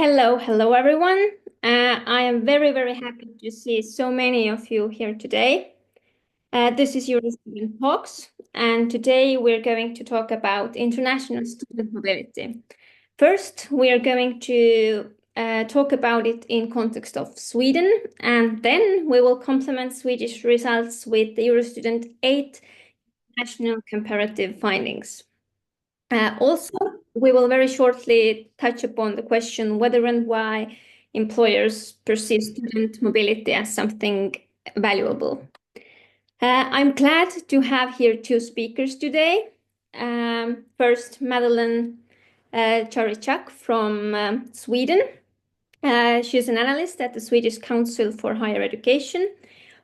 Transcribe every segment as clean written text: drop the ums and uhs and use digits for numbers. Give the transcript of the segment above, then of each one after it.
Hello everyone. I am very happy to see so many of you here today. This is EUROSTUDENT Talks, and today we're going to talk about international student mobility. First, we are going to talk about it in context of Sweden, and then we will complement Swedish results with the EUROSTUDENT 8 national comparative findings. Also, we will very shortly touch upon the question whether and why employers perceive student mobility as something valuable. I'm glad to have here two speakers today. First, Madeleine Charichak from Sweden. She's an analyst at the Swedish Council for Higher Education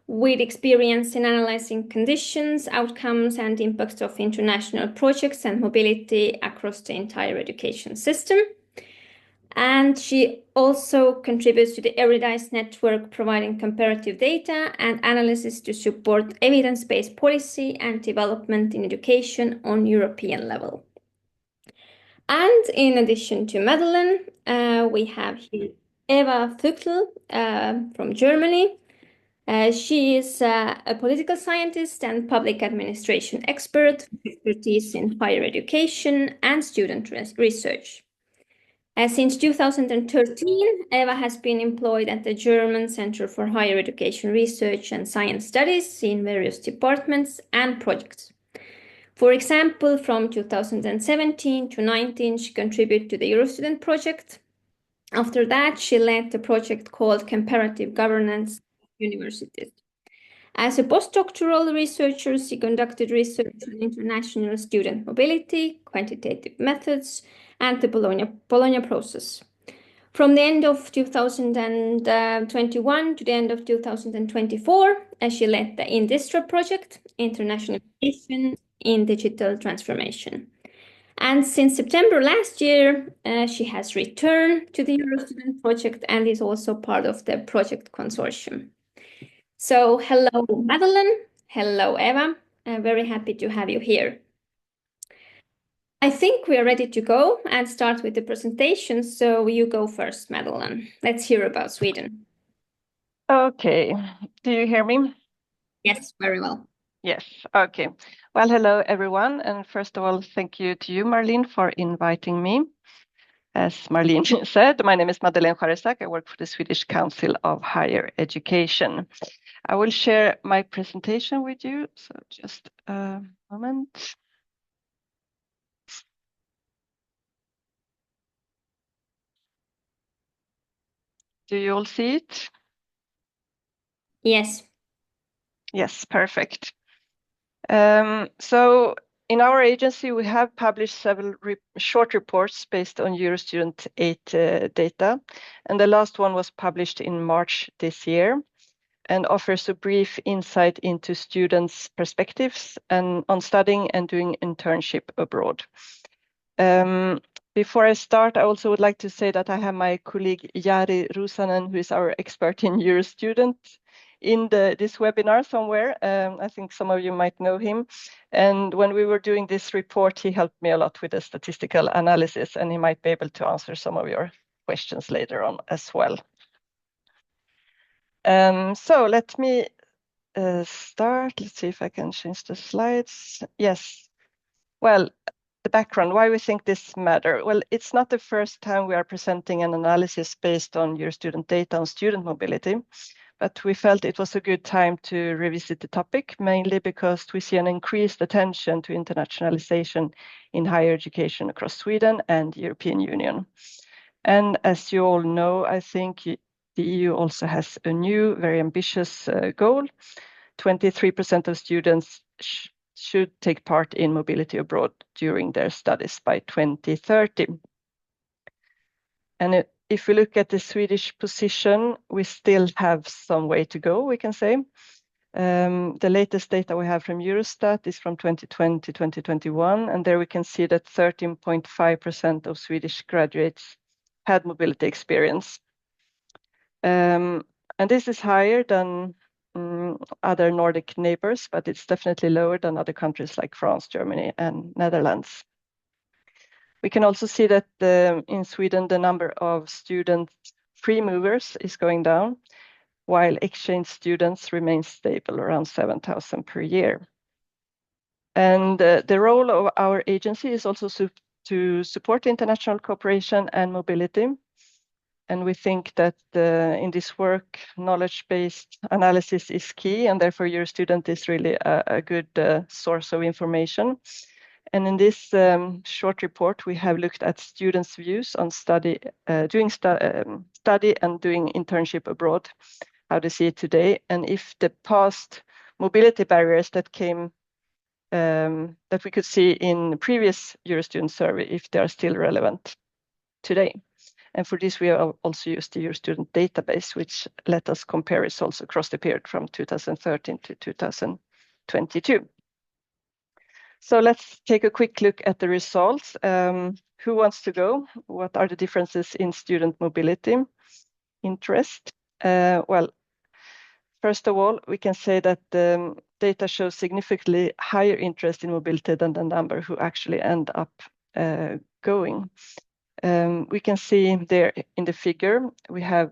with experience in analyzing conditions, outcomes, and impacts of international projects and mobility across the entire education system. And she also contributes to the Euridice network, providing comparative data and analysis to support evidence-based policy and development in education on European level. And in addition to Madeleine, we have here Eva Vögtl from Germany. She is a political scientist and public administration expert with expertise in higher education and student research. Since 2013, Eva has been employed at the German Center for Higher Education Research and Science Studies in various departments and projects. For example, from 2017 to 19, she contributed to the EUROSTUDENT project. After that, she led the project called Comparative Governance Universities. As a postdoctoral researcher, she conducted research on international student mobility, quantitative methods, and the Bologna process. From the end of 2021 to the end of 2024, she led the INDISTRA project, Internationalization in Digital Transformation. And since September last year, she has returned to the EUROSTUDENT project and is also part of the project consortium. So hello, Madeleine. Hello, Eva. I'm very happy to have you here. I think we are ready to go and start with the presentation. So you go first, Madeleine. Let's hear about Sweden. Okay. Do you hear me? Yes, very well. Yes. Okay. Well, hello, everyone. And first of all, thank you to you, Marlene, for inviting me. As Marlene said, my name is Madeleine Charichak. I work for the Swedish Council of Higher Education. I will share my presentation with you. So just a moment. Do you all see it? Yes. Yes, perfect. So in our agency, we have published several short reports based on EUROSTUDENT 8 data, and the last one was published in March this year and offers a brief insight into students' perspectives and on studying and doing internship abroad. Before I start, I also would like to say that I have my colleague Jari Rusanen, who is our expert in EUROSTUDENT, in this webinar somewhere. I think some of you might know him. And when we were doing this report, he helped me a lot with the statistical analysis, and he might be able to answer some of your questions later on as well. So let me start. Let's see if I can change the slides. Yes. Well, the background, why we think this matter. Well, it's not the first time we are presenting an analysis based on EUROSTUDENT data on student mobility, but we felt it was a good time to revisit the topic, mainly because we see an increased attention to internationalization in higher education across Sweden and the European Union. And as you all know, I think the EU also has a new, very ambitious goal. 23% of students should take part in mobility abroad during their studies by 2030. And if we look at the Swedish position, we still have some way to go, we can say. The latest data we have from Eurostat is from 2020-2021, and there we can see that 13.5% of Swedish graduates had mobility experience. And this is higher than other Nordic neighbors, but it's definitely lower than other countries like France, Germany, and Netherlands. We can also see that in Sweden, the number of student free movers is going down, while exchange students remain stable around 7,000 per year. And the role of our agency is also to support international cooperation and mobility. And we think that in this work, knowledge-based analysis is key, and therefore EUROSTUDENT is really a good source of information. And in this short report, we have looked at students' views on doing study and doing internship abroad, how they see it today, and if the past mobility barriers that came that we could see in the previous EUROSTUDENT survey, if they are still relevant today. And for this, we have also used the EUROSTUDENT database, which let us compare results across the period from 2013 to 2022. So let's take a quick look at the results. Who wants to go? What are the differences in student mobility interest? Well, first of all, we can say that the data shows significantly higher interest in mobility than the number who actually end up going. We can see there in the figure, we have,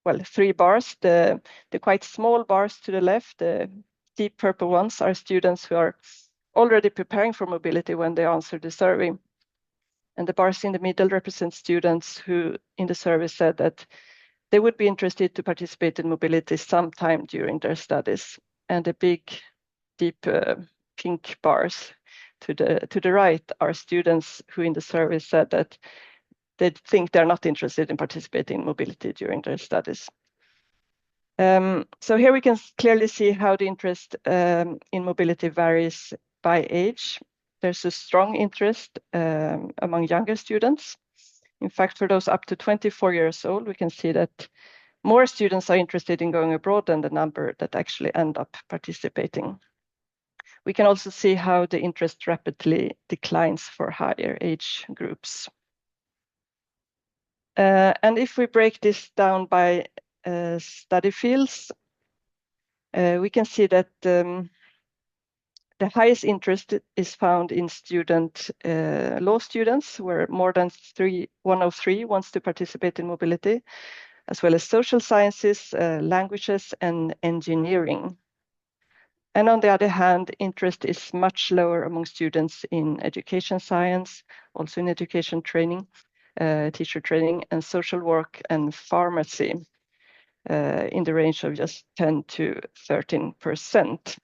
well, 3 bars. The quite small bars to the left, the deep purple ones, are students who are already preparing for mobility when they answer the survey. And the bars in the middle represent students who in the survey said that they would be interested to participate in mobility sometime during their studies. And the big, deep pink bars to the right are students who in the survey said that they think they're not interested in participating in mobility during their studies. So here we can clearly see how the interest in mobility varies by age. There's a strong interest among younger students. In fact, for those up to 24 years old, we can see that more students are interested in going abroad than the number that actually end up participating. We can also see how the interest rapidly declines for higher age groups. And if we break this down by study fields, we can see that the highest interest is found in law students, where more than 1 of 3 wants to participate in mobility, as well as social sciences, languages, and engineering. And on the other hand, interest is much lower among students in education science, also in education training, teacher training, and social work and pharmacy, in the range of just 10 to 13%.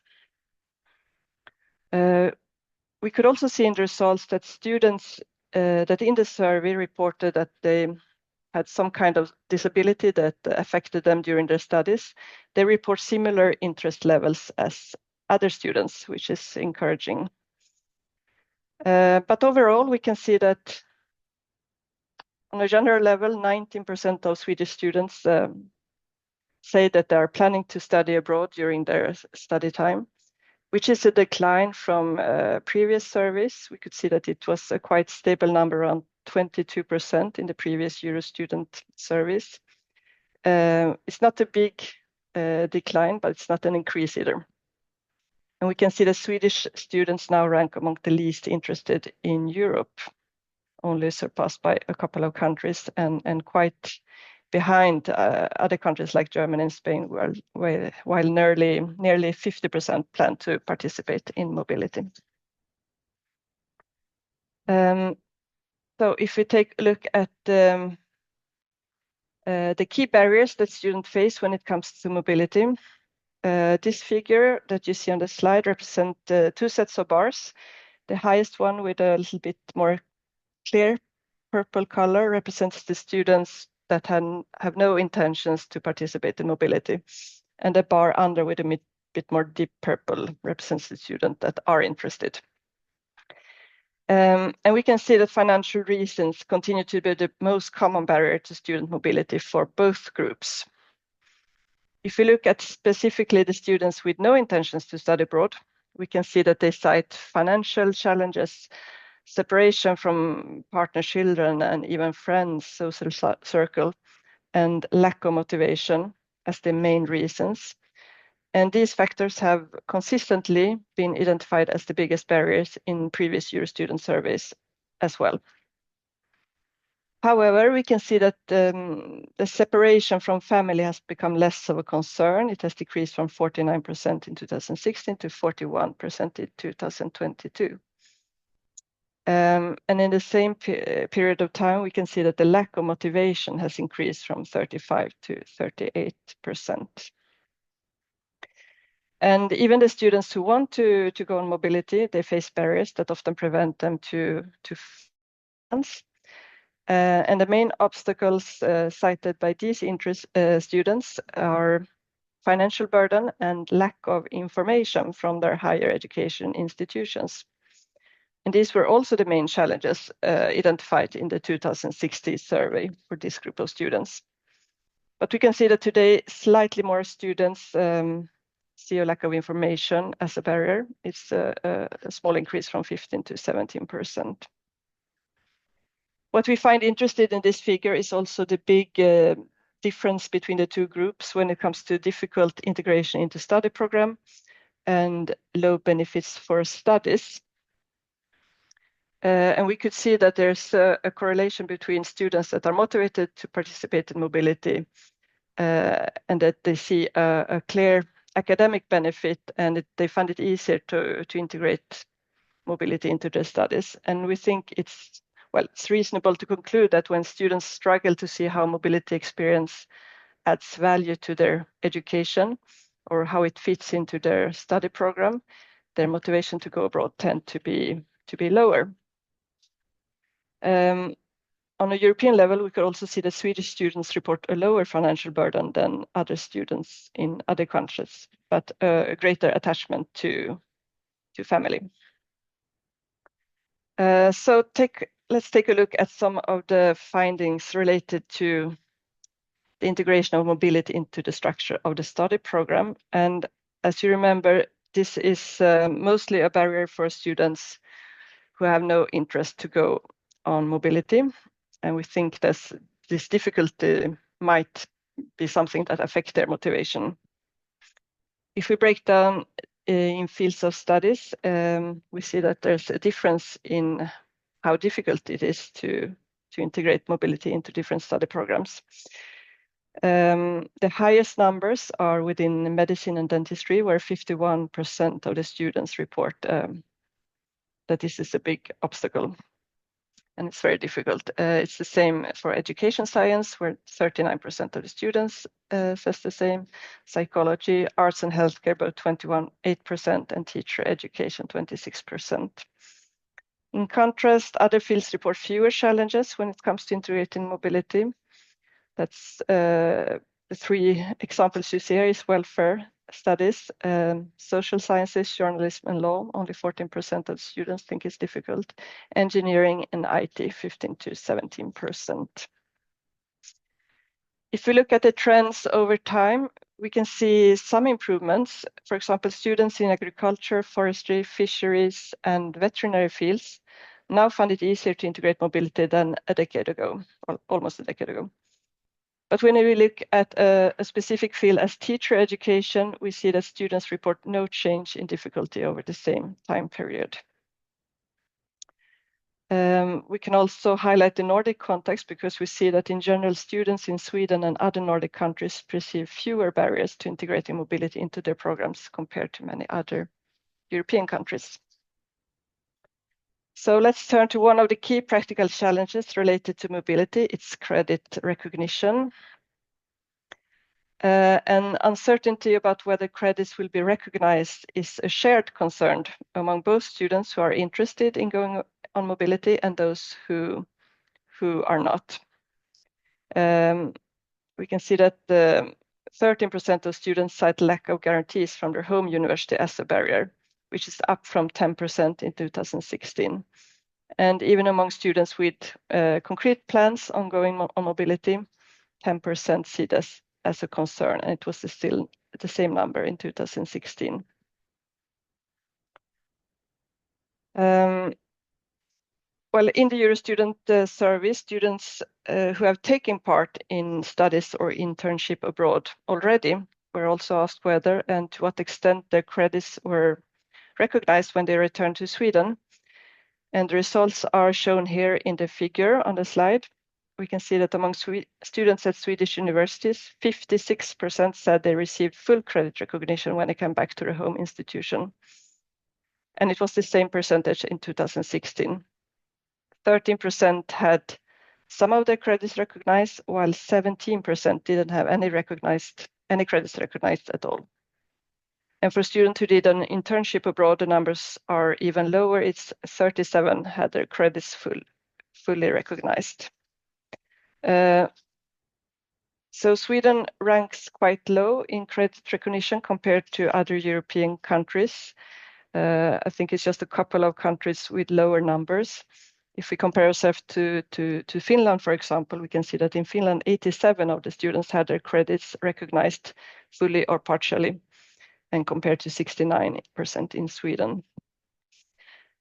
We could also see in the results that students that in the survey reported that they had some kind of disability that affected them during their studies. They report similar interest levels as other students, which is encouraging. But overall, we can see that on a general level, 19% of Swedish students say that they are planning to study abroad during their study time, which is a decline from previous surveys. We could see that it was a quite stable number, around 22% in the previous EUROSTUDENT surveys. It's not a big decline, but it's not an increase either. And we can see that Swedish students now rank among the least interested in Europe, only surpassed by a couple of countries and quite behind other countries like Germany and Spain, while nearly 50% plan to participate in mobility. So if we take a look at the key barriers that students face when it comes to mobility, this figure that you see on the slide represents 2 sets of bars. The highest one with a little bit more clear purple color represents the students that have no intentions to participate in mobility. And the bar under with a bit more deep purple represents the students that are interested. And we can see that financial reasons continue to be the most common barrier to student mobility for both groups. If we look at specifically the students with no intentions to study abroad, we can see that they cite financial challenges, separation from partner, children, and even friends, social circle, and lack of motivation as the main reasons. And these factors have consistently been identified as the biggest barriers in previous EUROSTUDENT surveys as well. However, we can see that the separation from family has become less of a concern. It has decreased from 49% in 2016 to 41% in 2022. And in the same period of time, we can see that the lack of motivation has increased from 35 to 38%. And even the students who want to go on mobility, they face barriers that often prevent them to finance. And the main obstacles cited by these students are financial burden and lack of information from their higher education institutions. And these were also the main challenges identified in the 2016 survey for this group of students. But we can see that today slightly more students see a lack of information as a barrier. It's a small increase from 15 to 17%. What we find interesting in this figure is also the big difference between the two groups when it comes to difficult integration into study program and low benefits for studies. And we could see that there's a correlation between students that are motivated to participate in mobility and that they see a clear academic benefit, and they find it easier to integrate mobility into their studies. And we think it's reasonable to conclude that when students struggle to see how mobility experience adds value to their education or how it fits into their study program, their motivation to go abroad tend to be lower. On a European level, we could also see that Swedish students report a lower financial burden than other students in other countries, but a greater attachment to family. So let's take a look at some of the findings related to the integration of mobility into the structure of the study program. And as you remember, this is mostly a barrier for students who have no interest to go on mobility. And we think that this difficulty might be something that affects their motivation. If we break down in fields of studies, we see that there's a difference in how difficult it is to integrate mobility into different study programs. The highest numbers are within medicine and dentistry, where 51% of the students report that this is a big obstacle and it's very difficult. It's the same for education science, where 39% of the students says the same. Psychology, arts and healthcare, both 8%, and teacher education, 26%. In contrast, other fields report fewer challenges when it comes to integrating mobility. That's the three examples you see here is welfare studies, social sciences, journalism, and law. Only 14% of students think it's difficult. Engineering and IT, 15 to 17%. If we look at the trends over time, we can see some improvements. For example, students in agriculture, forestry, fisheries, and veterinary fields now find it easier to integrate mobility than a decade ago, or almost a decade ago. But when we look at a specific field as teacher education, we see that students report no change in difficulty over the same time period. We can also highlight the Nordic context because we see that in general, students in Sweden and other Nordic countries perceive fewer barriers to integrating mobility into their programs compared to many other European countries. So let's turn to one of the key practical challenges related to mobility. It's credit recognition. And uncertainty about whether credits will be recognized is a shared concern among both students who are interested in going on mobility and those who are not. We can see that 13% of students cite lack of guarantees from their home university as a barrier, which is up from 10% in 2016. And even among students with concrete plans on going on mobility, 10% see this as a concern, and it was still the same number in 2016. Well, in the EUROSTUDENT survey, students who have taken part in studies or internship abroad already were also asked whether and to what extent their credits were recognized when they returned to Sweden. And the results are shown here in the figure on the slide. We can see that among students at Swedish universities, 56% said they received full credit recognition when they came back to their home institution. And it was the same percentage in 2016. 13% had some of their credits recognized, while 17% didn't have any credits recognized at all. And for students who did an internship abroad, the numbers are even lower. It's 37 had their credits fully recognized. So Sweden ranks quite low in credit recognition compared to other European countries. I think it's just a couple of countries with lower numbers. If we compare ourselves to Finland, for example, we can see that in Finland, 87 of the students had their credits recognized fully or partially, and compared to 69% in Sweden.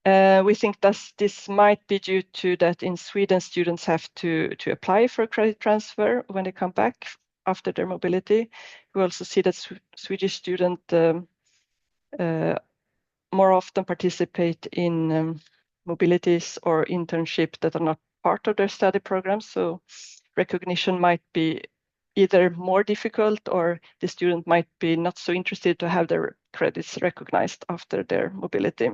We think that this might be due to that in Sweden, students have to apply for a credit transfer when they come back after their mobility. We also see that Swedish students more often participate in mobilities or internship that are not part of their study program. So recognition might be either more difficult, or the student might be not so interested to have their credits recognized after their mobility.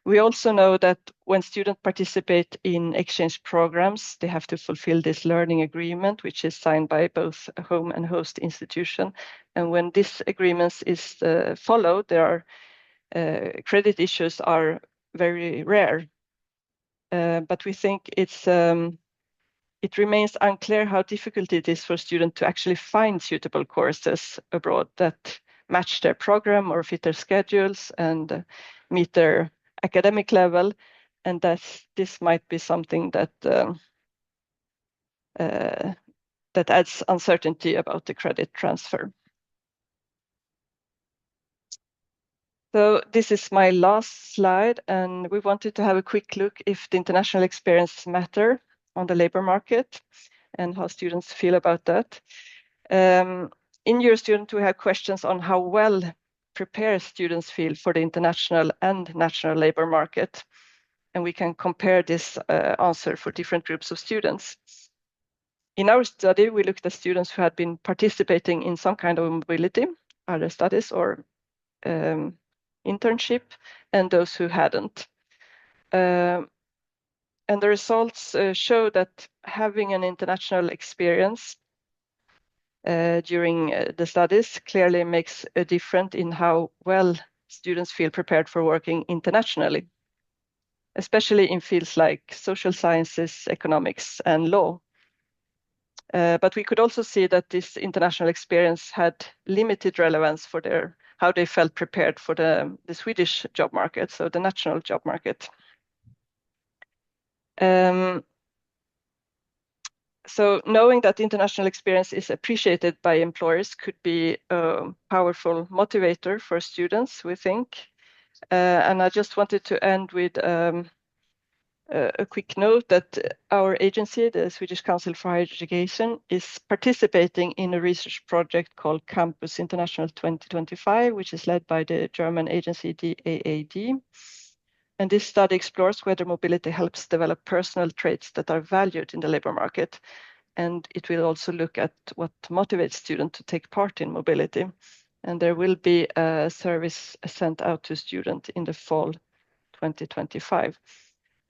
We also know that when students participate in exchange programs, they have to fulfill this learning agreement, which is signed by both a home and host institution. And when this agreement is followed, there are credit issues are very rare. But we think it remains unclear how difficult it is for students to actually find suitable courses abroad that match their program or fit their schedules and meet their academic level, and that this might be something that that adds uncertainty about the credit transfer. So this is my last slide, and we wanted to have a quick look if the international experience matter on the labor market and how students feel about that. In EUROSTUDENT, we have questions on how well prepared students feel for the international and national labor market. And we can compare this answer for different groups of students. In our study, we looked at students who had been participating in some kind of mobility, either studies or internship, and those who hadn't. And the results show that having an international experience during the studies clearly makes a difference in how well students feel prepared for working internationally, especially in fields like social sciences, economics, and law. But we could also see that this international experience had limited relevance for how they felt prepared for the Swedish job market, so the national job market. So knowing that international experience is appreciated by employers could be a powerful motivator for students, we think. And I just wanted to end with a quick note that our agency, the Swedish Council for Higher Education, is participating in a research project called Campus International 2025, which is led by the German agency DAAD. And this study explores whether mobility helps develop personal traits that are valued in the labor market. And it will also look at what motivates students to take part in mobility. And there will be a service sent out to students in the fall 2025.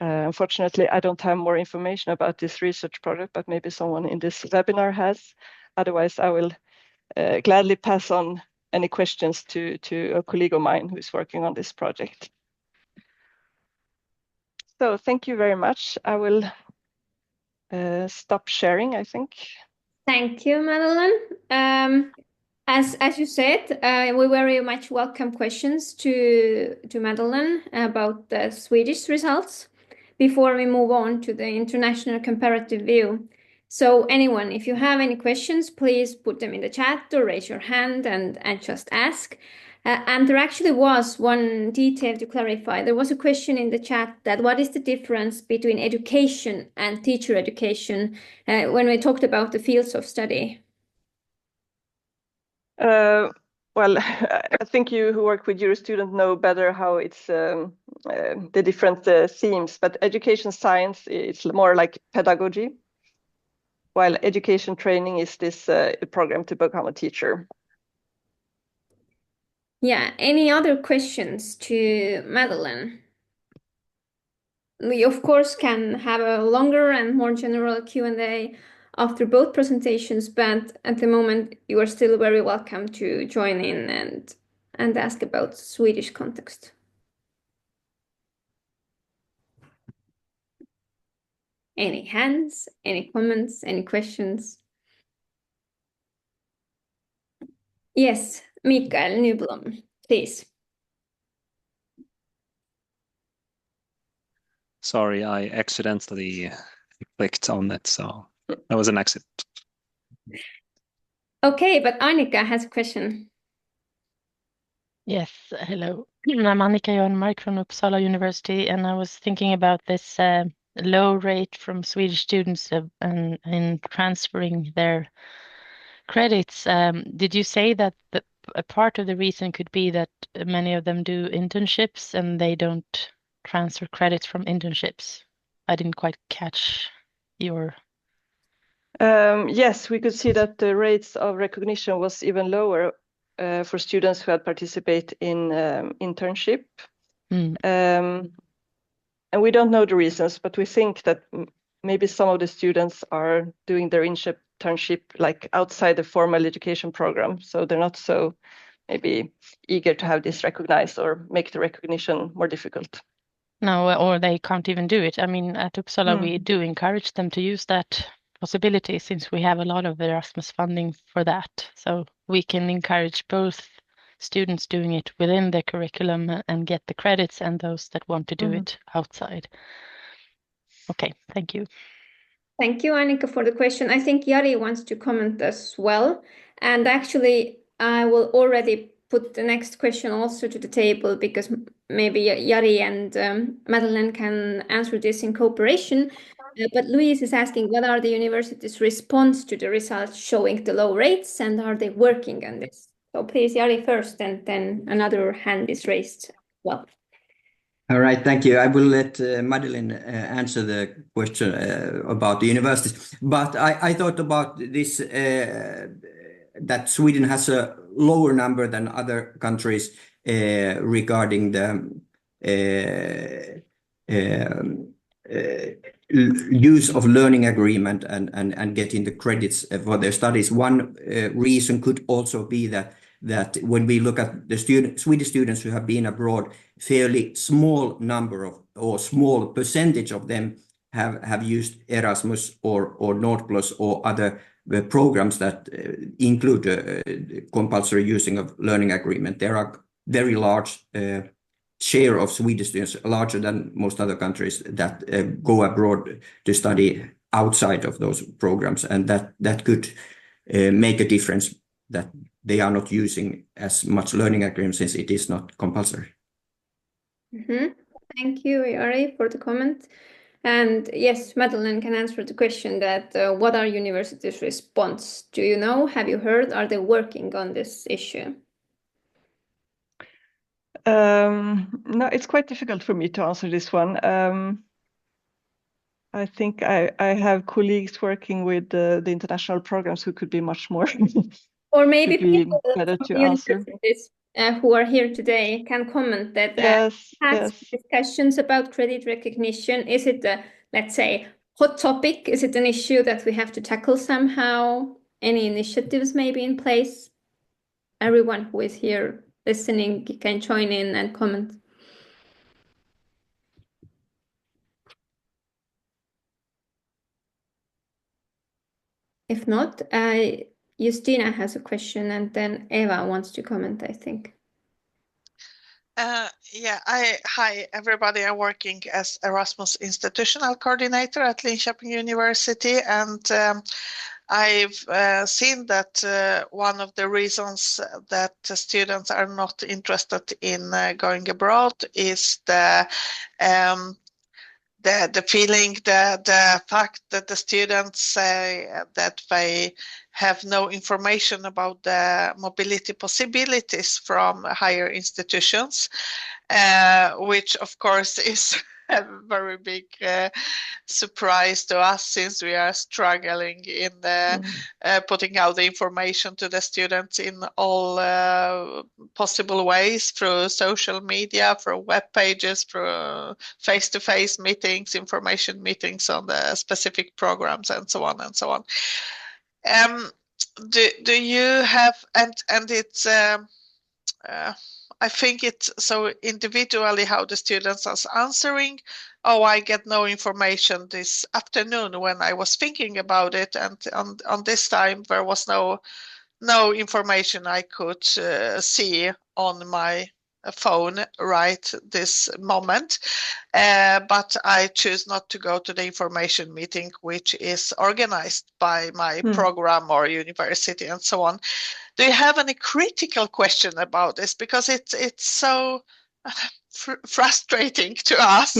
Unfortunately, I don't have more information about this research project, but maybe someone in this webinar has. Otherwise, I will gladly pass on any questions to a colleague of mine who is working on this project. So thank you very much. I will stop sharing, I think. Thank you, Madeline. As you said, we very much welcome questions to Madeline about the Swedish results before we move on to the international comparative view. So anyone, if you have any questions, please put them in the chat or raise your hand and just ask. And there actually was one detail to clarify. There was a question in the chat that what is the difference between education and teacher education when we talked about the fields of study? well, I think you who work with EUROSTUDENT know better how it's the different themes, but education science, it's more like pedagogy, while education training is this program to become a teacher. Yeah, any other questions to Madeline? We, of course, can have a longer and more general Q&A after both presentations, but at the moment, you are still very welcome to join in and ask about Swedish context. Any hands, any comments, any questions? Yes, Mikael Nyblom, please. Sorry, I accidentally clicked on it, so that was an accident. Okay, but Annika has a question. Yes, hello. I'm Annika Jörnmark from Uppsala University, and I was thinking about this low rate from Swedish students in transferring their credits. Did you say that a part of the reason could be that many of them do internships and they don't transfer credits from internships? I didn't quite catch your... Yes, we could see that the rates of recognition was even lower for students who had participated in internship. And we don't know the reasons, but we think that maybe some of the students are doing their internship like outside the formal education program. So they're not so maybe eager to have this recognized or make the recognition more difficult. No, or they can't even do it. I mean, at Uppsala, we do encourage them to use that possibility since we have a lot of Erasmus funding for that. So we can encourage both students doing it within the curriculum and get the credits and those that want to do it outside. Okay, thank you. Thank you, Annika, for the question. I think Jari wants to comment as well. And actually, I will already put the next question also to the table because maybe Jari and Madeleine can answer this in cooperation. But Louise is asking, what are the university's response to the results showing the low rates and are they working on this? So please, Jari first, and then another hand is raised. Well. All right, thank you. I will let Madeleine answer the question about the universities. But I thought about this, that Sweden has a lower number than other countries regarding the use of learning agreement and getting the credits for their studies. One reason could also be that when we look at the Swedish students who have been abroad, fairly small number of or small percentage of them have used Erasmus or Nordplus or other programs that include compulsory using of learning agreement. There are very large share of Swedish students, larger than most other countries, that go abroad to study outside of those programs, and that could make a difference that they are not using as much learning agreement since it is not compulsory. Thank you, Jari, for the comment. And yes, Madeleine can answer the question that what are universities' response? Do you know? Have you heard? Are they working on this issue? No, it's quite difficult for me to answer this one. I think I have colleagues working with the international programs who could be much more or maybe people better from to answer. Who are here today can comment that discussions about credit recognition. Is it a, let's say, hot topic? Is it an issue that we have to tackle somehow? Any initiatives maybe in place? Everyone who is here listening can join in and comment. If not, Justina has a question and then Eva wants to comment, I think. Hi everybody. I'm working as Erasmus Institutional Coordinator at Linköping University, and I've seen that one of the reasons that students are not interested in going abroad is the the feeling, the fact that the students say that they have no information about the mobility possibilities from higher institutions, which of course is a very big surprise to us, since we are struggling in putting out the information to the students in all possible ways, through social media, through web pages, through face-to-face meetings, information meetings on the specific programs, and so on and so on. Do you have, and it's I think it's so individually how the students are answering. Oh, I get no information this afternoon when I was thinking about it, and on this time there was no information I could see on my phone right this moment, but I choose not to go to the information meeting, which is organized by my program or university and so on. Do you have any critical question about this? Because it's so frustrating to us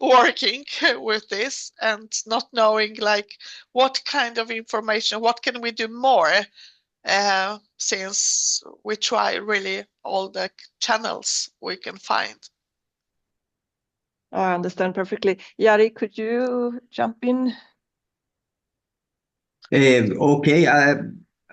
working with this and not knowing like what kind of information, what can we do more, since we try really all the channels we can find. I understand perfectly. Jari, could you jump in? Okay, I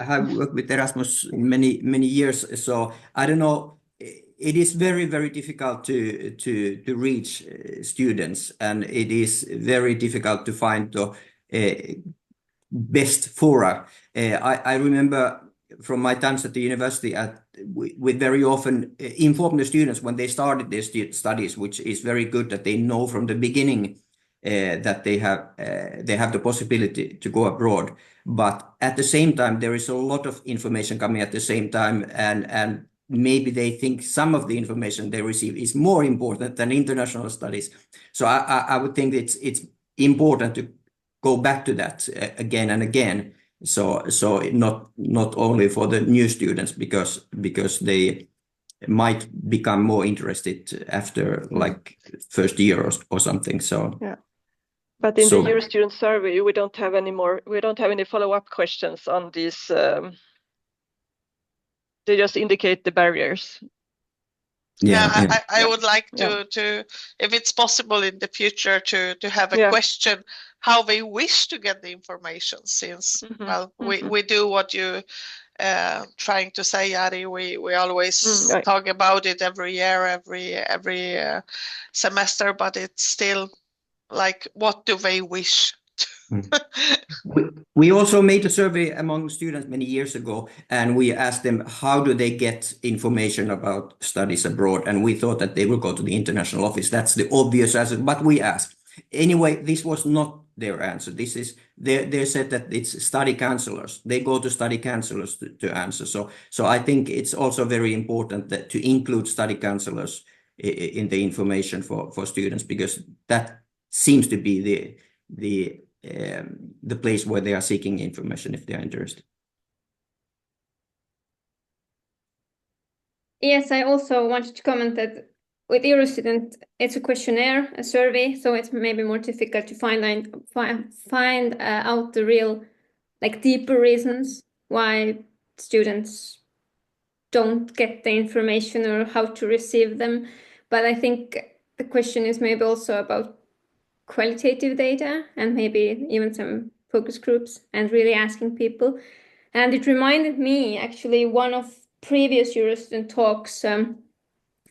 have worked with Erasmus many years, so I don't know. It is very difficult to reach students, and it is very difficult to find the best fora. I remember from my times at the university, we very often inform the students when they started their studies, which is very good that they know from the beginning that they have the possibility to go abroad. But at the same time, there is a lot of information coming at the same time, and maybe they think some of the information they receive is more important than international studies. So I would think it's important to go back to that again and again. So not only for the new students, because they might become more interested after like first year or something. So yeah. But in the EUROSTUDENT survey, we don't have any follow-up questions on these. They just indicate the barriers. I would like to, if it's possible in the future, to have a question how they wish to get the information, since we do what you trying to say, Jari. We always talk about it every year, every semester, but it's still like, what do they wish? We also made a survey among students many years ago, and we asked them how do they get information about studies abroad, and we thought that they will go to the international office. That's the obvious answer, but we asked. Anyway, this was not their answer. This is they said that it's study counselors. They go to study counselors to answer. So I think it's also very important that to include study counselors in the information for students, because that seems to be the place where they are seeking information if they are interested. Yes, I also wanted to comment that with EUROSTUDENT, it's a questionnaire, a survey, so it's maybe more difficult to find out the real, like, deeper reasons why students don't get the information or how to receive them. But I think the question is maybe also about qualitative data and maybe even some focus groups and really asking people. And it reminded me actually one of previous EUROSTUDENT talks.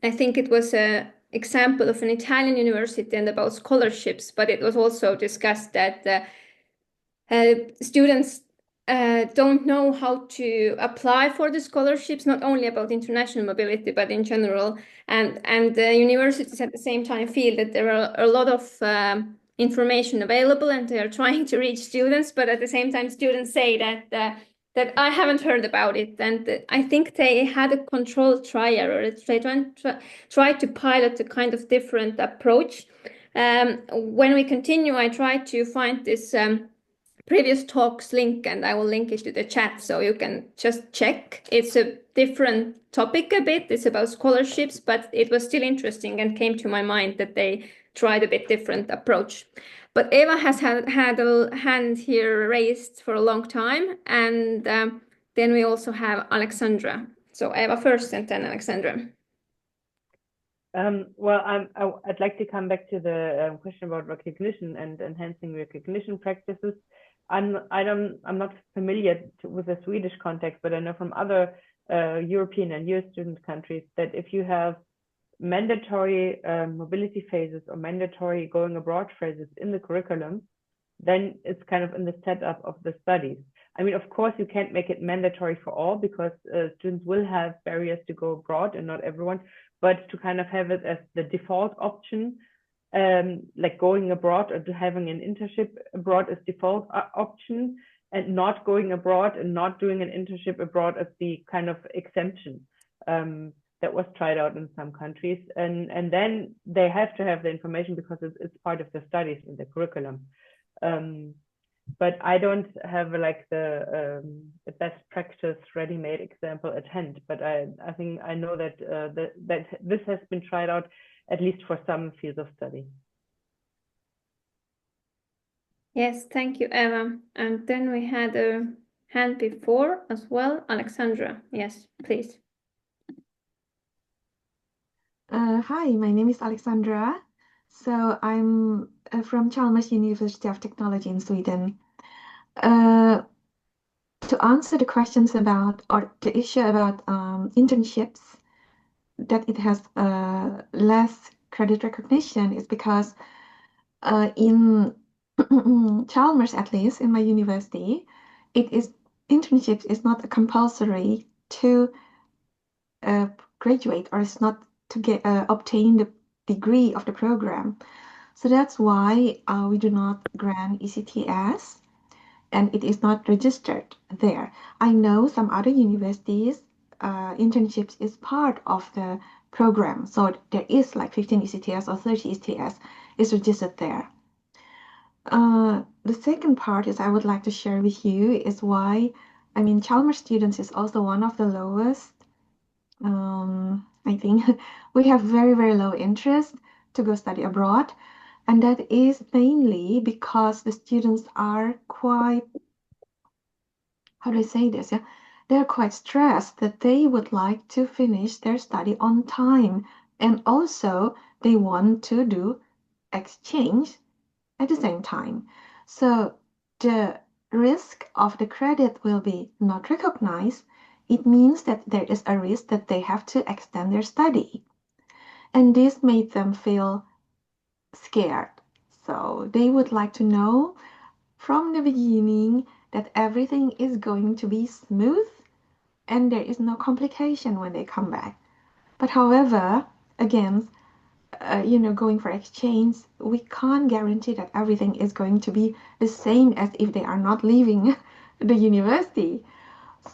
I think it was an example of an Italian university and about scholarships, but it was also discussed that students don't know how to apply for the scholarships, not only about international mobility, but in general. And the universities at the same time feel that there are a lot of information available and they are trying to reach students, but at the same time, students say that I haven't heard about it. And I think they had a controlled trial, or they tried to pilot a kind of different approach. When we continue, I try to find this previous talks link, and I will link it to the chat so you can just check. It's a different topic a bit. It's about scholarships, but it was still interesting and came to my mind that they tried a bit different approach. But Eva has had a hand here raised for a long time, and then we also have Alexandra. So Eva first, and then Alexandra. Well, I'd like to come back to the question about recognition and enhancing recognition practices. I'm not familiar with the Swedish context, but I know from other European and US student countries that if you have mandatory mobility phases or mandatory going abroad phases in the curriculum, then it's kind of in the setup of the studies. I mean, of course, you can't make it mandatory for all because students will have barriers to go abroad and not everyone, but to kind of have it as the default option, like going abroad or to having an internship abroad as default option, and not going abroad and not doing an internship abroad as the kind of exemption. That was tried out in some countries, and then they have to have the information because it's part of the studies in the curriculum. But I don't have like the best practice ready-made example at hand. But I think I know that that this has been tried out at least for some fields of study. Yes, thank you, Eva. And then we had a hand before as well, Alexandra. Yes, please. Hi, my name is Alexandra. So I'm from Chalmers University of Technology in Sweden. To answer the questions about, or the issue about internships, that it has less credit recognition is because in Chalmers, at least in my university, internships is not compulsory to graduate, or it's not to get obtain the degree of the program. So that's why we do not grant ECTS, and it is not registered there. I know some other universities, internships is part of the program. So there is like 15 ECTS or 30 ECTS is registered there. The second part is I would like to share with you is why, I mean, Chalmers students is also one of the lowest. I think we have very, very low interest to go study abroad. And that is mainly because the students are quite, how do I say this? Yeah, they're quite stressed that they would like to finish their study on time. And also they want to do exchange at the same time. So the risk of the credit will be not recognized. It means that there is a risk that they have to extend their study. And this made them feel scared. So they would like to know from the beginning that everything is going to be smooth and there is no complication when they come back. But however, again, going for exchange, we can't guarantee that everything is going to be the same as if they are not leaving the university.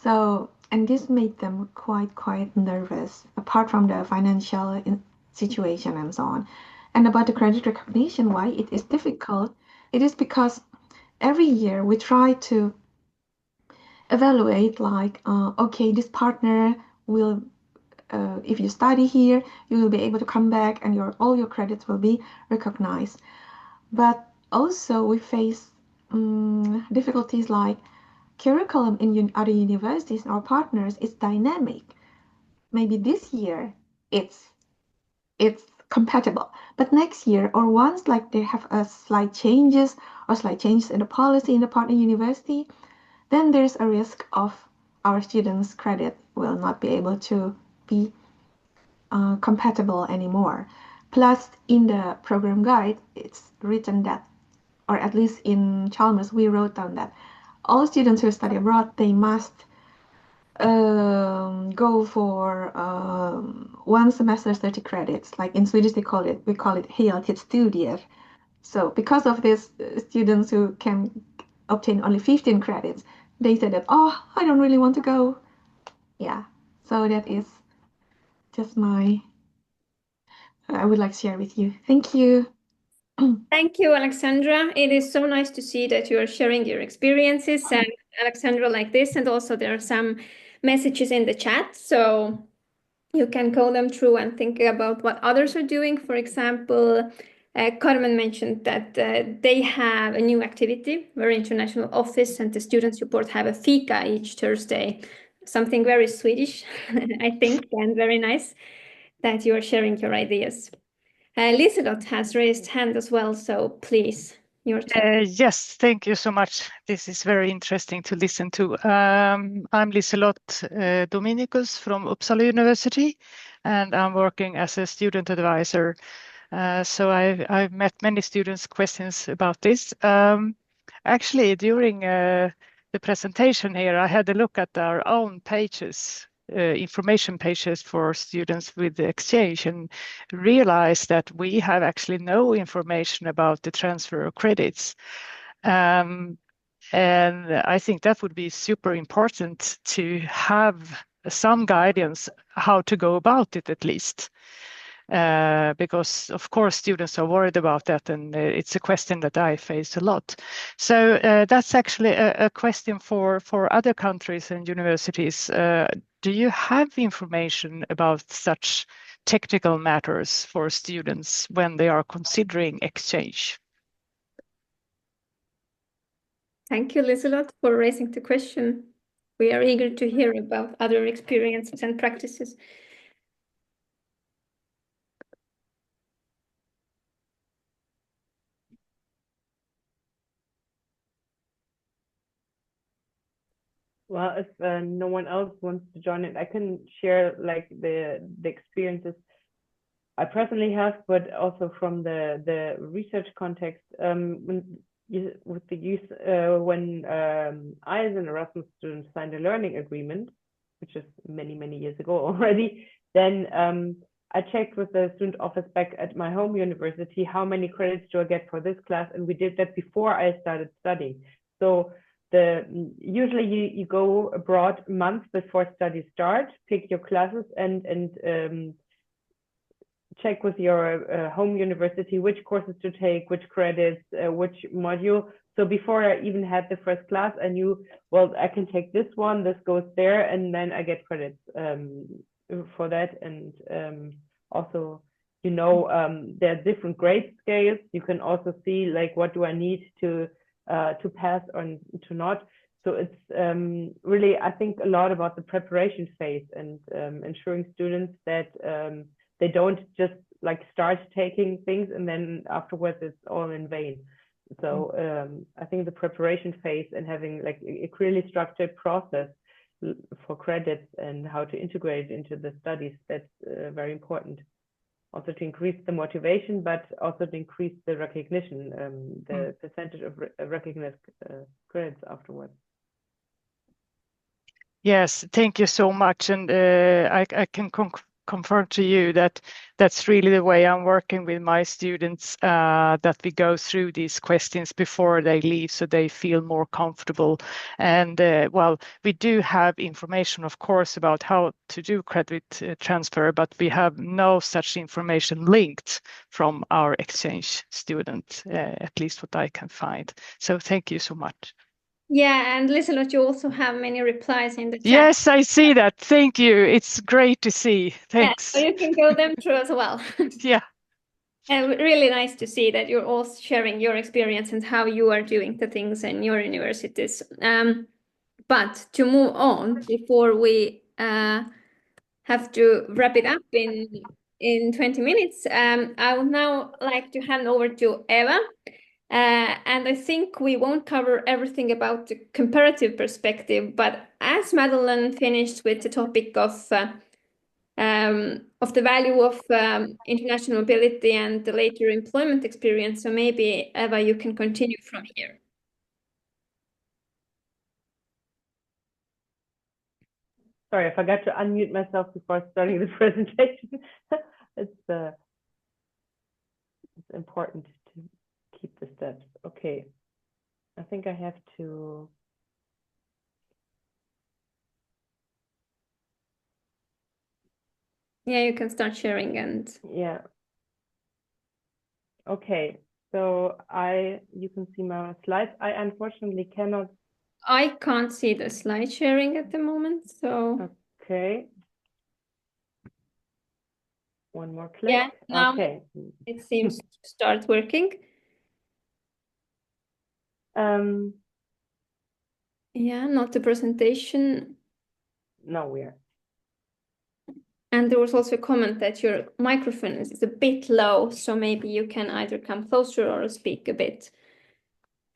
So, and this made them quite nervous, apart from the financial situation and so on. And about the credit recognition, why it is difficult, it is because every year we try to evaluate like, okay, this partner will, if you study here, you will be able to come back and all your credits will be recognized. But also we face difficulties like curriculum in other universities and our partners is dynamic. Maybe this year it's compatible, but next year or once like they have a slight changes in the policy in the partner university, then there's a risk of our students' credit will not be able to be compatible anymore. Plus, in the program guide, it's written that, or at least in Chalmers, we wrote down that all students who study abroad, they must go for 1 semester 30 credits. Like in Swedish, we call it heltidsstudier. So because of this, students who can obtain only 15 credits, they said that, oh, I don't really want to go. Yeah, so that is just I would like to share with you. Thank you. Thank you, Alexandra. It is so nice to see that you are sharing your experiences, and Alexandra like this, and also there are some messages in the chat, so you can go them through and think about what others are doing. For example, Carmen mentioned that they have a new activity, very international office, and the student support have a fika each Thursday, something very Swedish, I think, and very nice that you are sharing your ideas. Liselott has raised hand as well, so please, your turn. Yes, thank you so much. This is very interesting to listen to. I'm Liselott Dominicus from Uppsala University, and I'm working as a student advisor. So I've met many students' questions about this. Actually, during the presentation here, I had a look at our own pages, information pages for students with the exchange, and realized that we have actually no information about the transfer of credits. And I think that would be super important to have some guidance how to go about it, at least. Because of course students are worried about that, and it's a question that I face a lot. So that's actually a question for other countries and universities. Do you have information about such technical matters for students when they are considering exchange? Thank you, Liselott, for raising the question. We are eager to hear about other experiences and practices. Well, if no one else wants to join it, I can share like the experiences I personally have, but also from the research context. With the youth, when I as an Erasmus student signed a learning agreement, which is many years ago already, then I checked with the student office back at my home university, how many credits do I get for this class? And we did that before I started studying. So usually you go abroad a month before studies start, pick your classes and check with your home university which courses to take, which credits, which module. So before I even had the first class, I knew, well, I can take this one, this goes there, and then I get credits for that. And also, you know, there are different grade scales. You can also see like what do I need to pass or to not. So it's really, I think, a lot about the preparation phase and ensuring students that they don't just like start taking things and then afterwards it's all in vain. So I think the preparation phase and having like a clearly structured process for credits and how to integrate it into the studies, that's very important. Also to increase the motivation, but also to increase the recognition, the percentage of recognized credits afterwards. Yes, thank you so much. And I can confirm to you that that's really the way I'm working with my students, that we go through these questions before they leave so they feel more comfortable. And well, we do have information, of course, about how to do credit transfer, but we have no such information linked from our exchange student, at least what I can find. So thank you so much. Yeah, and Liselott, you also have many replies in the chat. Yes, I see that. Thank you. It's great to see. Thanks. Yeah, so you can go them through as well. Yeah. And really nice to see that you're all sharing your experience and how you are doing the things in your universities. But to move on, before we have to wrap it up in 20 minutes, I would now like to hand over to Eva. And I think we won't cover everything about the comparative perspective, but as Madeleine finished with the topic of the value of international mobility and the later employment experience, so maybe Eva, you can continue from here. Sorry, I forgot to unmute myself before starting the presentation. It's important to keep the steps. Okay, I think I have to. Yeah, you can start sharing and. Yeah. Okay, so you can see my slides. I unfortunately cannot. I can't see the slide sharing at the moment, so. Okay. One more click. Yeah, now okay. it seems start working? Yeah, not the presentation. No, we are. And there was also a comment that your microphone is a bit low, so maybe you can either come closer or speak a bit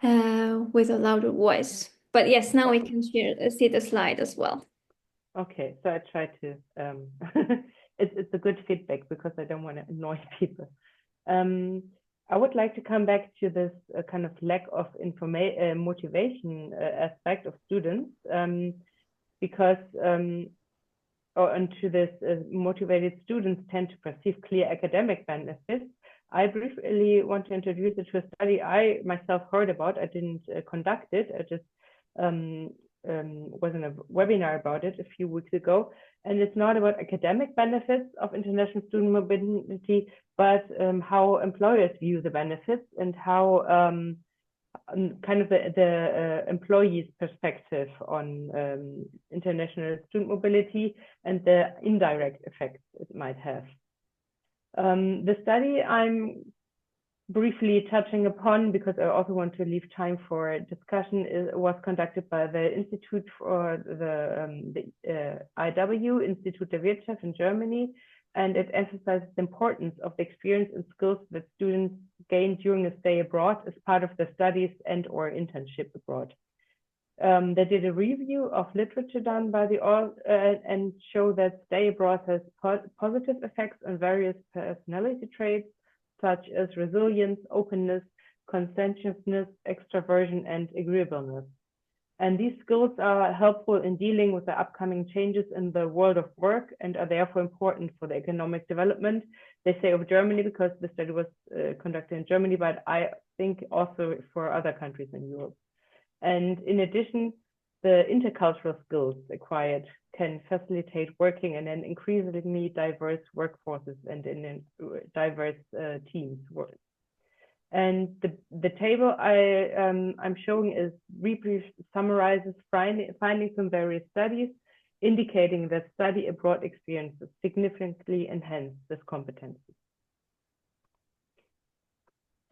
with a louder voice. But yes, now we can see the slide as well. Okay, so I try to. It's a good feedback because I don't want to annoy people. I would like to come back to this kind of lack of motivation aspect of students, because and to this motivated students tend to perceive clear academic benefits. I briefly want to introduce it to a study I myself heard about. I didn't conduct it. I just was in a webinar about it a few weeks ago. And it's not about academic benefits of international student mobility, but how employers view the benefits and how kind of the employee's perspective on international student mobility and the indirect effects it might have. The study I'm briefly touching upon, because I also want to leave time for discussion, was conducted by the Institute for the IW, Institut der Wirtschaft in Germany, and it emphasizes the importance of the experience and skills that students gain during a stay abroad as part of their studies and/or internship abroad. They did a review of literature done by the and show that stay abroad has positive effects on various personality traits, such as resilience, openness, conscientiousness, extroversion, and agreeableness. And these skills are helpful in dealing with the upcoming changes in the world of work and are therefore important for the economic development. They say of Germany because the study was conducted in Germany, but I think also for other countries in Europe. And in addition, the intercultural skills acquired can facilitate working in an increasingly diverse workforces and in diverse teams. And the table I'm showing is briefly summarizes findings from various studies, indicating that study abroad experiences significantly enhance this competency.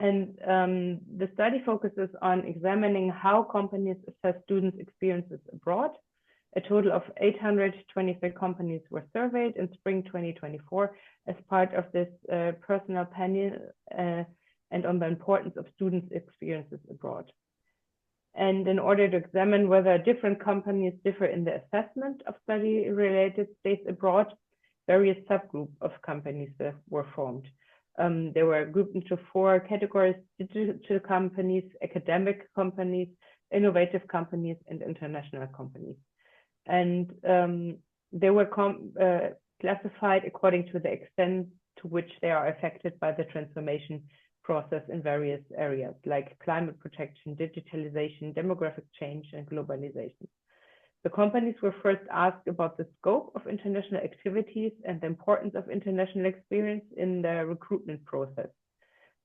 And the study focuses on examining how companies assess students' experiences abroad. A total of 823 companies were surveyed in spring 2024 as part of this personal panel and on the importance of students' experiences abroad. And in order to examine whether different companies differ in the assessment of study-related stays abroad, various subgroups of companies were formed. They were grouped into 4 categories: digital companies, academic companies, innovative companies, and international companies. And they were classified according to the extent to which they are affected by the transformation process in various areas like climate protection, digitalization, demographic change, and globalization. The companies were first asked about the scope of international activities and the importance of international experience in the recruitment process.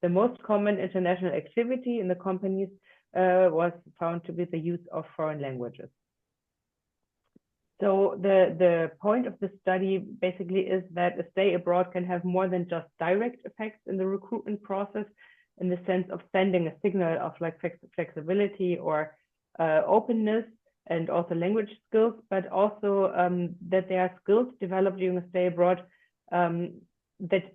The most common international activity in the companies was found to be the use of foreign languages. So the point of the study basically is that a stay abroad can have more than just direct effects in the recruitment process, in the sense of sending a signal of like flexibility or openness, and also language skills, but also that there are skills developed during a stay abroad that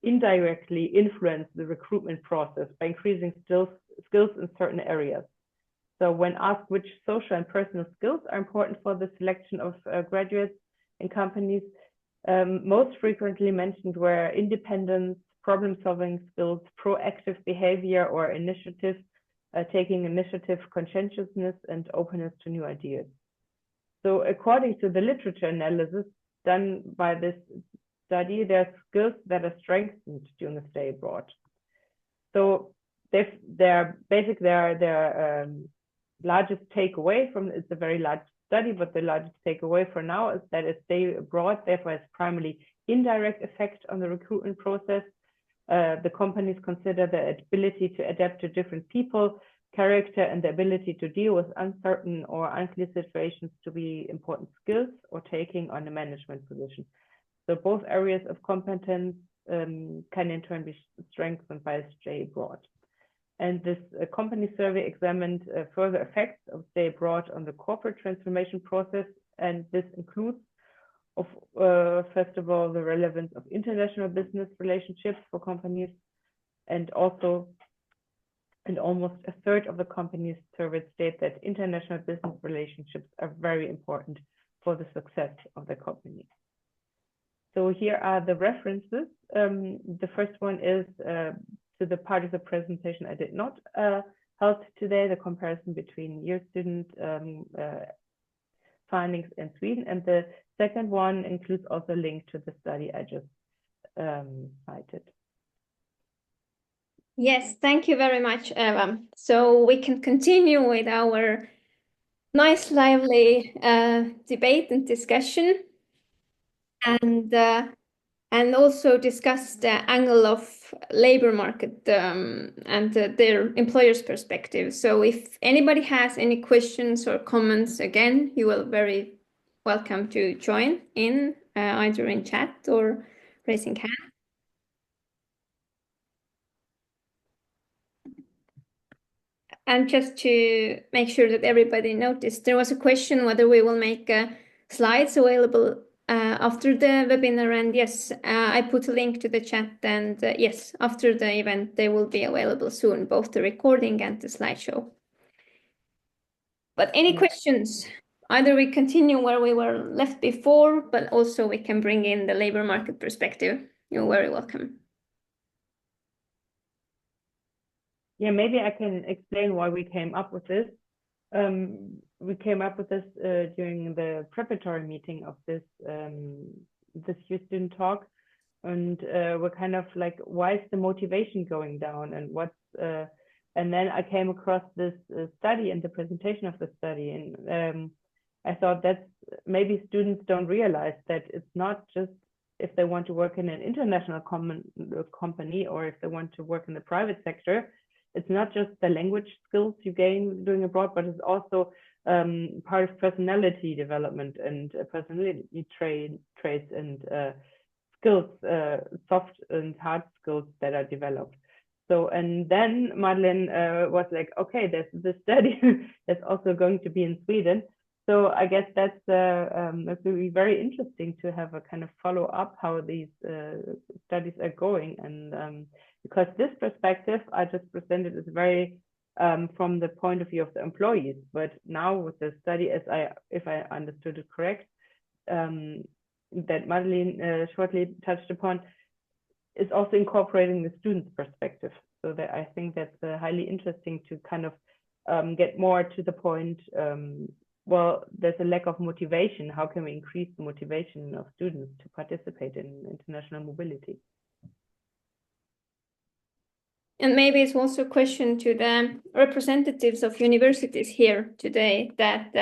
indirectly influence the recruitment process by increasing skills in certain areas. So when asked which social and personal skills are important for the selection of graduates in companies, most frequently mentioned were independence, problem-solving skills, proactive behavior or initiative, taking initiative, conscientiousness, and openness to new ideas. So according to the literature analysis done by this study, there are skills that are strengthened during a stay abroad. So their largest takeaway from, it's a very large study, but the largest takeaway for now is that a stay abroad therefore has primarily indirect effect on the recruitment process. The companies consider the ability to adapt to different people, character, and the ability to deal with uncertain or unclear situations to be important skills or taking on a management position. So both areas of competence can in turn be strengthened by stay abroad. And this company survey examined further effects of stay abroad on the corporate transformation process, and this includes, first of all, the relevance of international business relationships for companies, and almost a third of the companies surveyed state that international business relationships are very important for the success of the company. So here are the references. The first one is to the part of the presentation I did not help today, the comparison between EUROSTUDENT findings in Sweden, and the second one includes also a link to the study I just cited. Yes, thank you very much, Eva. So we can continue with our nice, lively debate and discussion, and also discuss the angle of labor market and their employer's perspective. So if anybody has any questions or comments, again, you are very welcome to join in either in chat or raising hand. And just to make sure that everybody noticed, there was a question whether we will make slides available after the webinar, and yes, I put a link to the chat, and yes, after the event they will be available soon, both the recording and the slideshow. But any questions? Either we continue where we were left before, but also we can bring in the labor market perspective. You're very welcome. Yeah, maybe I can explain why we came up with this. We came up with this during the preparatory meeting of this EUROSTUDENT talk, and we're kind of like, why is the motivation going down, and what's and then I came across this study and the presentation of the study, and I thought that maybe students don't realize that it's not just if they want to work in an international company or if they want to work in the private sector. It's not just the language skills you gain doing abroad, but it's also part of personality development and personality traits and skills, soft and hard skills that are developed. So, and then Madeleine was like, okay, there's this study that's also going to be in Sweden. So I guess that's will be very interesting to have a kind of follow up how these studies are going, and because this perspective I just presented is very from the point of view of the employees, but now with the study, if I understood it correct, that Madeleine shortly touched upon, is also incorporating the student's perspective. So that I think that's highly interesting to kind of get more to the point. Well, there's a lack of motivation. How can we increase the motivation of students to participate in international mobility? And maybe it's also a question to the representatives of universities here today, that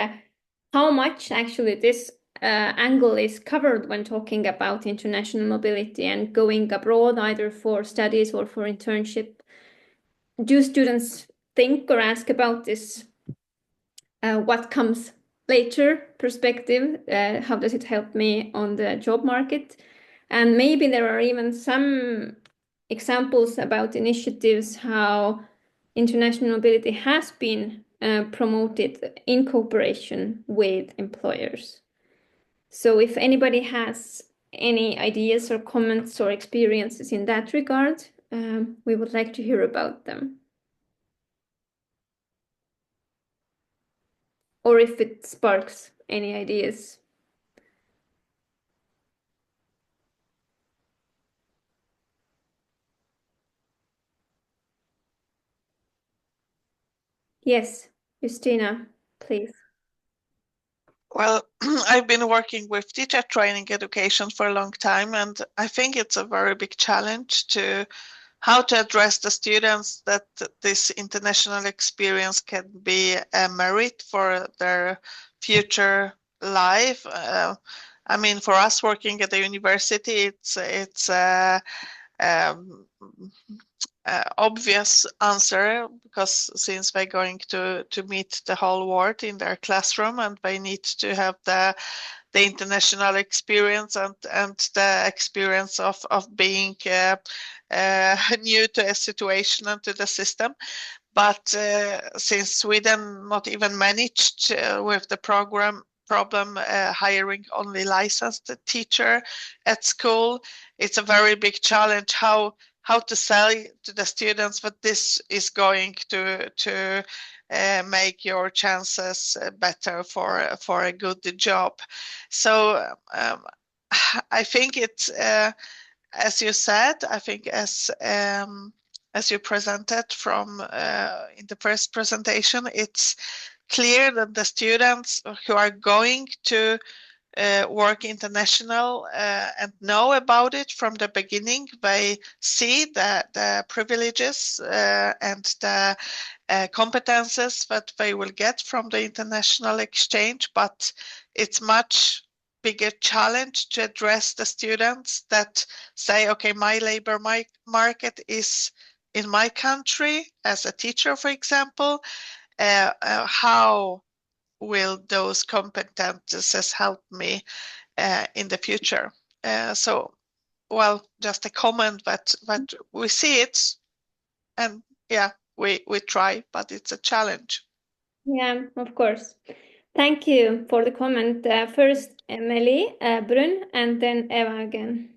how much actually this angle is covered when talking about international mobility and going abroad, either for studies or for internship. Do students think or ask about this? What comes later perspective? How does it help me on the job market? And maybe there are even some examples about initiatives how international mobility has been promoted in cooperation with employers. So if anybody has any ideas or comments or experiences in that regard, we would like to hear about them. Or if it sparks any ideas. Yes, Justina, please. Well, I've been working with teacher training education for a long time, and I think it's a very big challenge to how to address the students that this international experience can be a merit for their future life. I mean, for us working at the university, it's obvious answer, because since they're going to meet the whole world in their classroom, and they need to have the international experience and the experience of being new to a situation and to the system. But since Sweden not even managed with the problem hiring only licensed teacher at school, it's a very big challenge how to sell to the students that this is going to make your chances better for a good job. So I think it's as you said, I think as you presented from in the first presentation, it's clear that the students who are going to work international and know about it from the beginning, they see the privileges and the competences that they will get from the international exchange, but it's much bigger challenge to address the students that say, okay, my labor market is in my country as a teacher, for example. How will those competences help me in the future? So, well, just a comment that we see it, and yeah, we try, but it's a challenge. Yeah, of course. Thank you for the comment. First, Emily Brun, and then Eva again.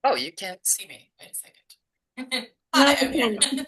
Oh, you can't see me. Wait a second. No, Hi, you I'm here. can.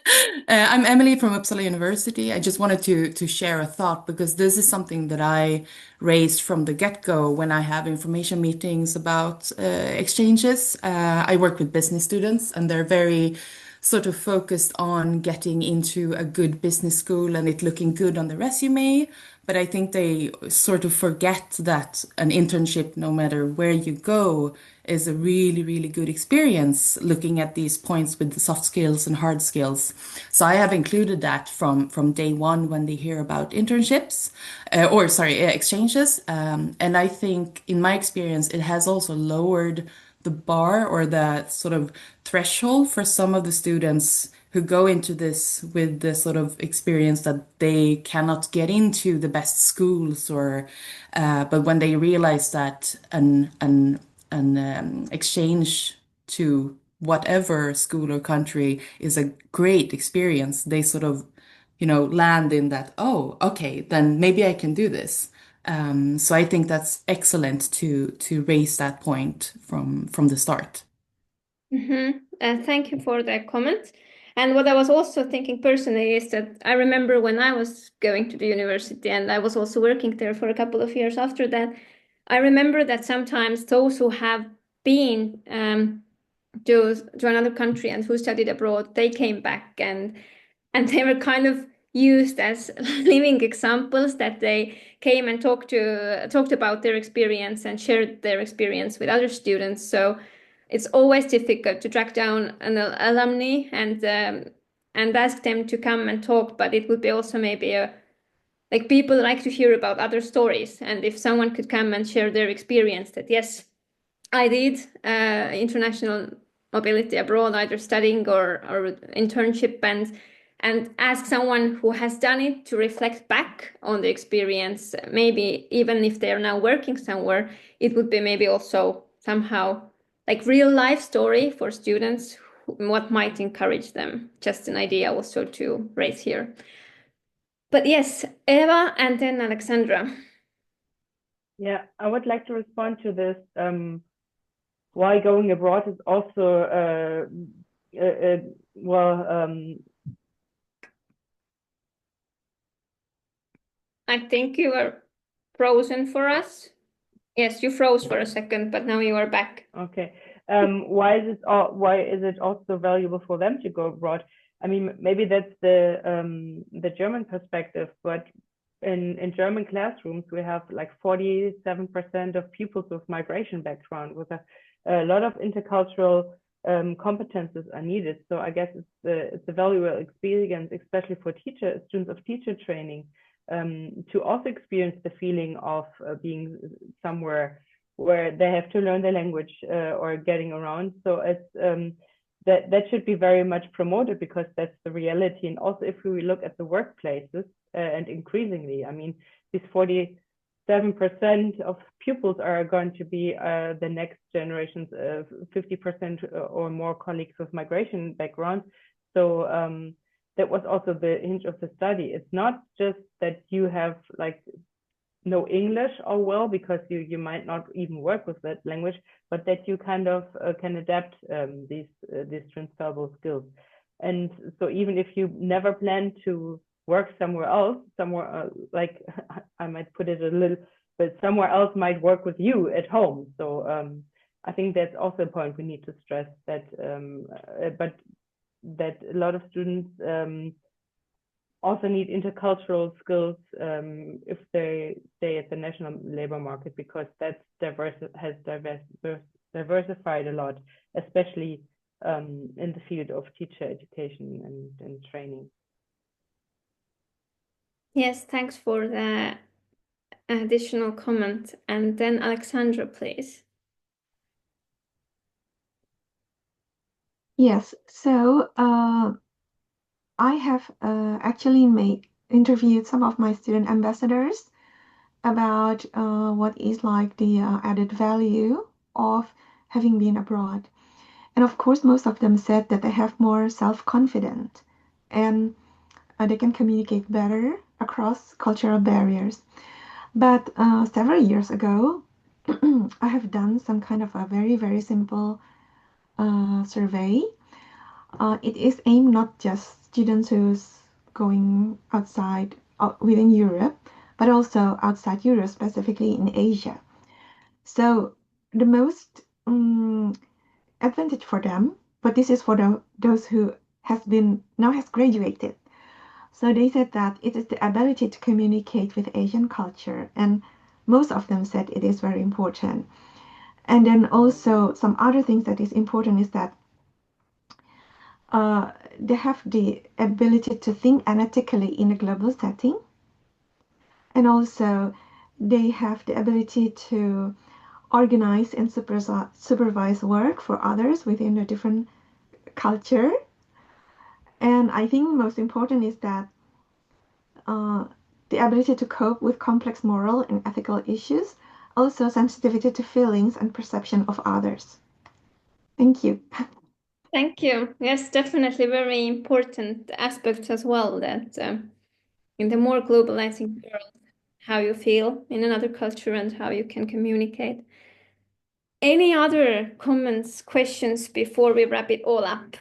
I'm Emily from Uppsala University. I just wanted to share a thought, because this is something that I raised from the get-go when I have information meetings about exchanges. I work with business students, and they're very sort of focused on getting into a good business school and it looking good on the resume. But I think they sort of forget that an internship, no matter where you go, is a really, really good experience looking at these points with the soft skills and hard skills. So I have included that from day one when they hear about internships, exchanges. And I think in my experience, it has also lowered the bar or the sort of threshold for some of the students who go into this with the sort of experience that they cannot get into the best schools, or but when they realize that an exchange to whatever school or country is a great experience, they sort of, land in that, oh, okay, then maybe I can do this. So I think that's excellent to raise that point from the start. Thank you for that comment. And what I was also thinking personally is that I remember when I was going to the university, and I was also working there for a couple of years after that, I remember that sometimes those who have been to another country and who studied abroad, they came back and they were kind of used as living examples, that they came and talked about their experience and shared their experience with other students. So it's always difficult to track down an alumni and ask them to come and talk, but it would be also maybe like people like to hear about other stories, and if someone could come and share their experience, that yes, I did international mobility abroad, either studying or internship, and ask someone who has done it to reflect back on the experience. Maybe even if they're now working somewhere, it would be maybe also somehow like real life story for students, what might encourage them. Just an idea also to raise here. But yes, Eva and then Alexandra. Yeah, I would like to respond to this. Why going abroad is also I think you were frozen for us. Yes, you froze for a second, but now you are back. Okay. Why is it also valuable for them to go abroad? I mean, maybe that's the German perspective, but in German classrooms, we have like 47% of pupils with migration background, with a lot of intercultural competences are needed. So I guess it's a valuable experience, especially for students of teacher training, to also experience the feeling of being somewhere where they have to learn the language or getting around. So that should be very much promoted, because that's the reality. And also, if we look at the workplaces, and increasingly, I mean, these 47% of pupils are going to be the next generations, 50% or more colleagues with migration backgrounds. So that was also the hint of the study. It's not just that you have like no English or well, because you might not even work with that language, but that you kind of can adapt these transferable skills. And so even if you never plan to work somewhere else, like I might put it a little, but somewhere else might work with you at home. So I think that's also a point we need to stress, that but that a lot of students also need intercultural skills if they stay at the national labor market, because that's diversified a lot, especially in the field of teacher education and training. Yes, thanks for the additional comment. And then Alexandra, please. Yes, so I have actually interviewed some of my student ambassadors about what is like the added value of having been abroad. And of course, most of them said that they have more self-confidence and they can communicate better across cultural barriers. But several years ago, I have done some kind of a very, very simple survey. It is aimed not just students who's going outside within Europe, but also outside Europe, specifically in Asia. So the most advantage for them, but this is for those who has graduated. So they said that it is the ability to communicate with Asian culture, and most of them said it is very important. And then also some other things that is important is that they have the ability to think analytically in a global setting, and also they have the ability to organize and supervise work for others within a different culture. And I think most important is that the ability to cope with complex moral and ethical issues, also sensitivity to feelings and perception of others. Thank you. Thank you. Yes, definitely very important aspect as well, that in the more globalizing world, how you feel in another culture and how you can communicate. Any other comments, questions before we wrap it all up?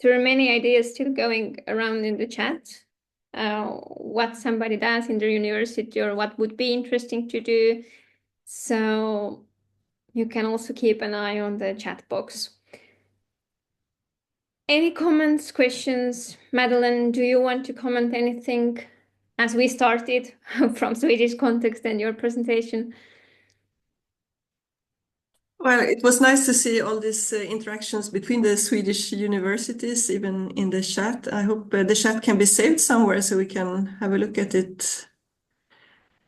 There are many ideas still going around in the chat. What somebody does in their university or what would be interesting to do. So you can also keep an eye on the chat box. Any comments, questions? Madeleine, do you want to comment anything as we started from Swedish context and your presentation? Well, it was nice to see all these interactions between the Swedish universities, even in the chat. I hope the chat can be saved somewhere so we can have a look at it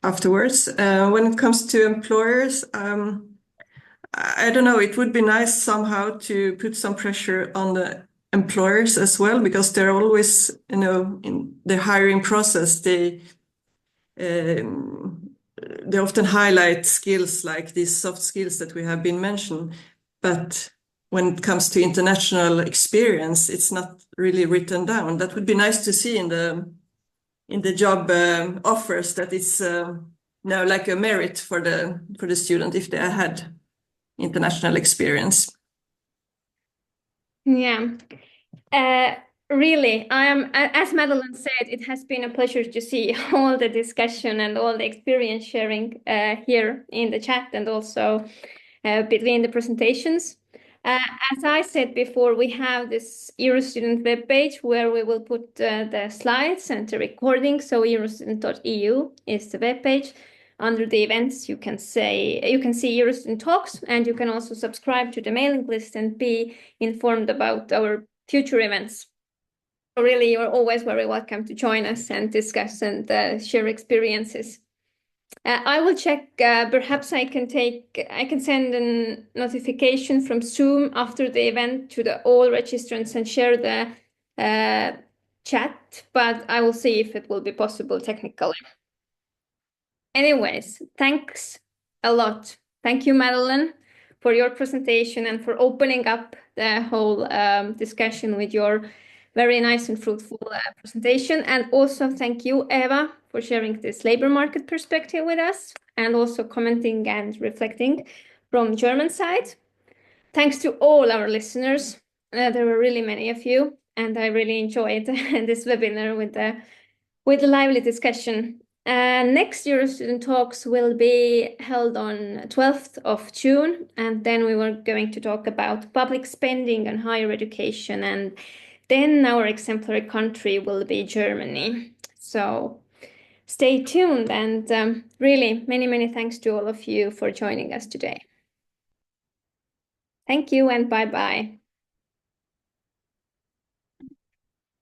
afterwards. When it comes to employers, I don't know, it would be nice somehow to put some pressure on the employers as well, because they're always, in the hiring process, they often highlight skills like these soft skills that we have been mentioned. But when it comes to international experience, it's not really written down. That would be nice to see in the job offers, that it's now like a merit for the student if they had international experience. Yeah. Really, as Madeleine said, it has been a pleasure to see all the discussion and all the experience sharing here in the chat and also between the presentations. As I said before, we have this EUROSTUDENT webpage where we will put the slides and the recording. So EUROSTUDENT.eu is the webpage. Under the events, you can see EUROSTUDENT Talks, and you can also subscribe to the mailing list and be informed about our future events. really, you're always very welcome to join us and discuss and share experiences. I will check, perhaps I can send a notification from Zoom after the event to all registrants and share the chat, but I will see if it will be possible technically. Anyways, thanks a lot. Thank you, Madeline, for your presentation and for opening up the whole discussion with your very nice and fruitful presentation. And also thank you, Eva, for sharing this labor market perspective with us and also commenting and reflecting from German side. Thanks to all our listeners. There were really many of you, and I really enjoyed this webinar with the lively discussion. Next EUROSTUDENT Talks will be held on 12th of June, and then we were going to talk about public spending on higher education, and then our exemplary country will be Germany. So stay tuned, and really many, many thanks to all of you for joining us today. Thank you and bye-bye.